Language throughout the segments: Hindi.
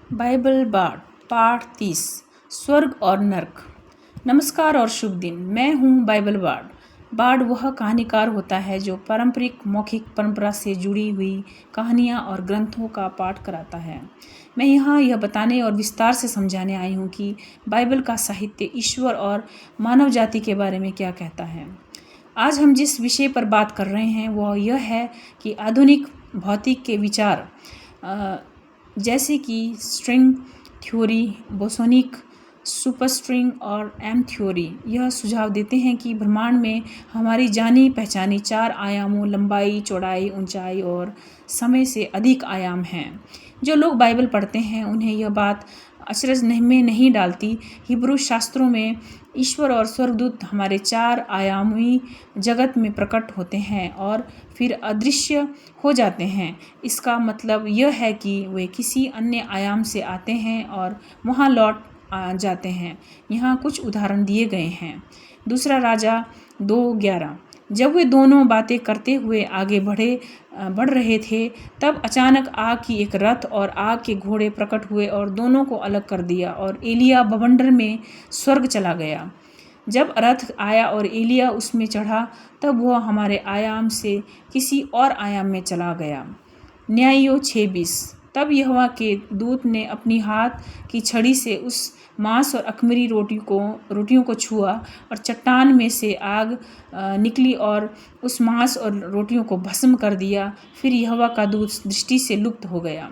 बाइबल बाड़ पाठ 30 स्वर्ग और नर्क। नमस्कार और शुभ दिन। मैं हूँ बाइबल बाड़। बाड़ वह कहानीकार होता है जो पारंपरिक मौखिक परंपरा से जुड़ी हुई कहानियाँ और ग्रंथों का पाठ कराता है। मैं यहाँ यह बताने और विस्तार से समझाने आई हूँ कि बाइबल का साहित्य ईश्वर और मानव जाति के बारे में क्या कहता है। आज हम जिस विषय पर बात कर रहे हैं वह यह है कि आधुनिक भौतिक के विचार जैसे कि स्ट्रिंग थ्योरी, बोसोनिक सुपरस्ट्रिंग और एम थ्योरी यह सुझाव देते हैं कि ब्रह्मांड में हमारी जानी पहचानी 4 आयामों लंबाई, चौड़ाई, ऊंचाई और समय से अधिक आयाम हैं। जो लोग बाइबल पढ़ते हैं उन्हें यह बात अचरज में नहीं डालती। हिब्रू शास्त्रों में ईश्वर और स्वर्गदूत हमारे 4 आयामी जगत में प्रकट होते हैं और फिर अदृश्य हो जाते हैं। इसका मतलब यह है कि वे किसी अन्य आयाम से आते हैं और वहां लौट जाते हैं। यहाँ कुछ उदाहरण दिए गए हैं। दूसरा राजा 2:11। जब वे दोनों बातें करते हुए आगे बढ़ रहे थे तब अचानक आग की एक रथ और आग के घोड़े प्रकट हुए और दोनों को अलग कर दिया और एलिया बवंडर में स्वर्ग चला गया। जब रथ आया और एलिया उसमें चढ़ा तब वह हमारे आयाम से किसी और आयाम में चला गया। न्यायियों 6:20। तब यहोवा के दूत ने अपनी हाथ की छड़ी से उस मांस और अख़मीरी रोटियों को छुआ और चट्टान में से आग निकली और उस मांस और रोटियों को भस्म कर दिया। फिर यहोवा का दूत दृष्टि से लुप्त हो गया।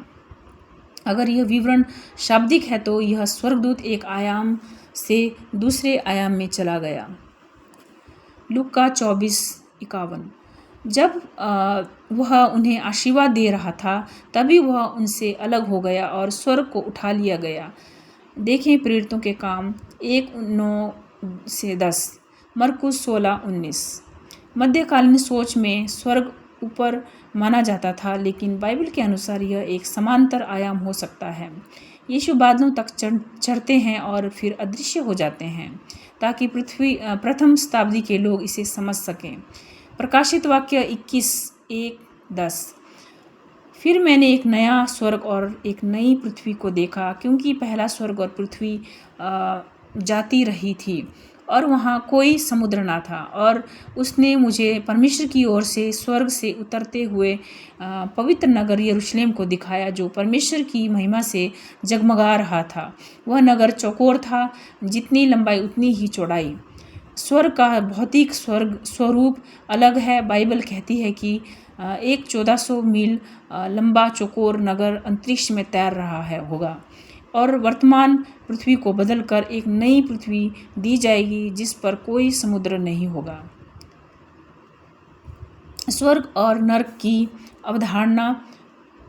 अगर यह विवरण शाब्दिक है तो यह स्वर्गदूत एक आयाम से दूसरे आयाम में चला गया। लूका 24:51। जब वह उन्हें आशीर्वाद दे रहा था तभी वह उनसे अलग हो गया और स्वर्ग को उठा लिया गया। देखें प्रेरितों के काम 1:9-10, मरकुस 16:19। मध्यकालीन सोच में स्वर्ग ऊपर माना जाता था, लेकिन बाइबल के अनुसार यह एक समांतर आयाम हो सकता है। यीशु बादलों तक चढ़ते हैं और फिर अदृश्य हो जाते हैं ताकि प्रथम शताब्दी के लोग इसे समझ सकें। प्रकाशित वाक्य 21:1-10। फिर मैंने एक नया स्वर्ग और एक नई पृथ्वी को देखा, क्योंकि पहला स्वर्ग और पृथ्वी जाती रही थी और वहाँ कोई समुद्र ना था। और उसने मुझे परमेश्वर की ओर से स्वर्ग से उतरते हुए पवित्र नगर यरूशलेम को दिखाया, जो परमेश्वर की महिमा से जगमगा रहा था। वह नगर चौकोर था, जितनी लंबाई उतनी ही चौड़ाई। स्वर्ग का भौतिक स्वरूप अलग है। बाइबल कहती है कि एक 1400 मील लंबा चौकोर नगर अंतरिक्ष में तैर रहा होगा और वर्तमान पृथ्वी को बदलकर एक नई पृथ्वी दी जाएगी जिस पर कोई समुद्र नहीं होगा। स्वर्ग और नर्क की अवधारणा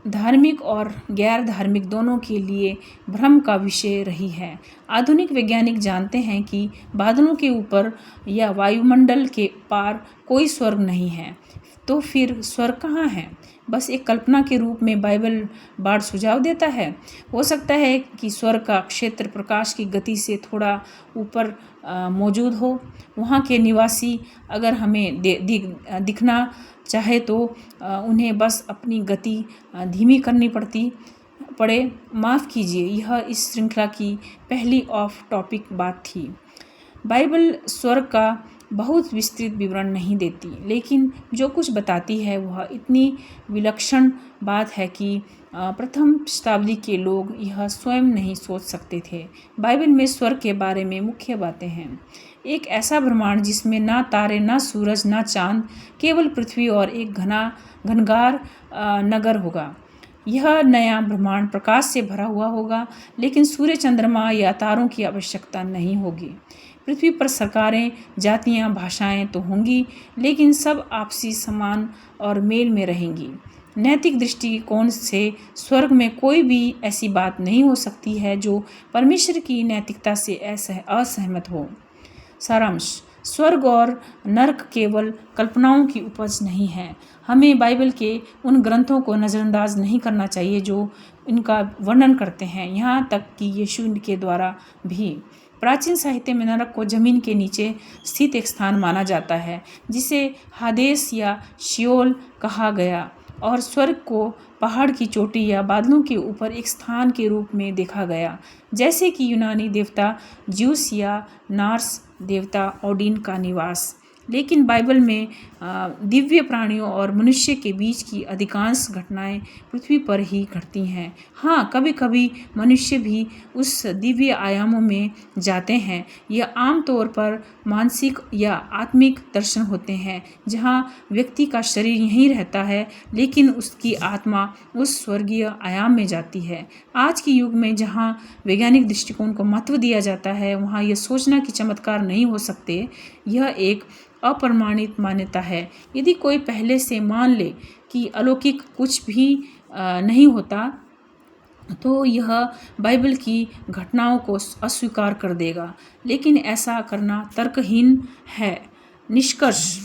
धार्मिक और गैर धार्मिक दोनों के लिए भ्रम का विषय रही है। आधुनिक वैज्ञानिक जानते हैं कि बादलों के ऊपर या वायुमंडल के पार कोई स्वर्ग नहीं है। तो फिर स्वर्ग कहाँ है? बस एक कल्पना के रूप में बाइबल बाड़ सुझाव देता है। हो सकता है कि स्वर्ग का क्षेत्र प्रकाश की गति से थोड़ा ऊपर मौजूद हो। वहाँ के निवासी अगर हमें दिखना चाहे तो उन्हें बस अपनी गति धीमी करनी पड़े। माफ़ कीजिए, यह इस श्रृंखला की पहली ऑफ टॉपिक बात थी। बाइबल स्वर्ग का बहुत विस्तृत विवरण नहीं देती, लेकिन जो कुछ बताती है वह इतनी विलक्षण बात है कि प्रथम शताब्दी के लोग यह स्वयं नहीं सोच सकते थे। बाइबल में स्वर्ग के बारे में मुख्य बातें हैं। एक ऐसा ब्रह्मांड जिसमें ना तारे, ना सूरज, ना चांद, केवल पृथ्वी और एक घनघार नगर होगा। यह नया ब्रह्मांड प्रकाश से भरा हुआ होगा, लेकिन सूर्य, चंद्रमा या तारों की आवश्यकता नहीं होगी। पृथ्वी पर सरकारें, जातियां, भाषाएं तो होंगी, लेकिन सब आपसी सम्मान और मेल में रहेंगी। नैतिक दृष्टिकोण से स्वर्ग में कोई भी ऐसी बात नहीं हो सकती है जो परमेश्वर की नैतिकता से असहमत हो। सारांश: स्वर्ग और नर्क केवल कल्पनाओं की उपज नहीं है। हमें बाइबल के उन ग्रंथों को नज़रअंदाज नहीं करना चाहिए जो इनका वर्णन करते हैं, यहाँ तक कि यीशु के द्वारा भी। प्राचीन साहित्य में नरक को जमीन के नीचे स्थित एक स्थान माना जाता है जिसे हादेस या शियोल कहा गया। और स्वर्ग को पहाड़ की चोटी या बादलों के ऊपर एक स्थान के रूप में देखा गया, जैसे कि यूनानी देवता ज्यूस या नॉर्स देवता ओडिन का निवास। लेकिन बाइबल में दिव्य प्राणियों और मनुष्य के बीच की अधिकांश घटनाएं पृथ्वी पर ही घटती हैं। हाँ, कभी कभी मनुष्य भी उस दिव्य आयामों में जाते हैं। यह आमतौर पर मानसिक या आत्मिक दर्शन होते हैं, जहाँ व्यक्ति का शरीर यहीं रहता है लेकिन उसकी आत्मा उस स्वर्गीय आयाम में जाती है। आज के युग में जहाँ वैज्ञानिक दृष्टिकोण को महत्व दिया जाता है, वहाँ यह सोचना कि चमत्कार नहीं हो सकते, यह एक अप्रमाणित मान्यता है। यदि कोई पहले से मान ले कि अलौकिक कुछ भी नहीं होता, तो यह बाइबल की घटनाओं को अस्वीकार कर देगा। लेकिन ऐसा करना तर्कहीन है। निष्कर्ष,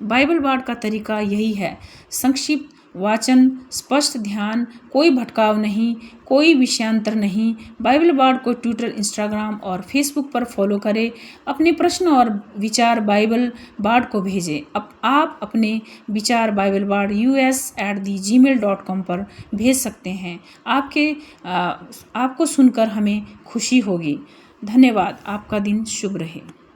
बाइबल पाठ का तरीका यही है: संक्षिप्त वाचन, स्पष्ट ध्यान, कोई भटकाव नहीं, कोई विषयांतर नहीं। बाइबल पाठ को ट्विटर, इंस्टाग्राम और फेसबुक पर फॉलो करें। अपने प्रश्न और विचार बाइबल पाठ को भेजें। आप अपने विचार बाइबल पाठ us@gmail.com पर भेज सकते हैं। आपको सुनकर हमें खुशी होगी। धन्यवाद। आपका दिन शुभ रहे।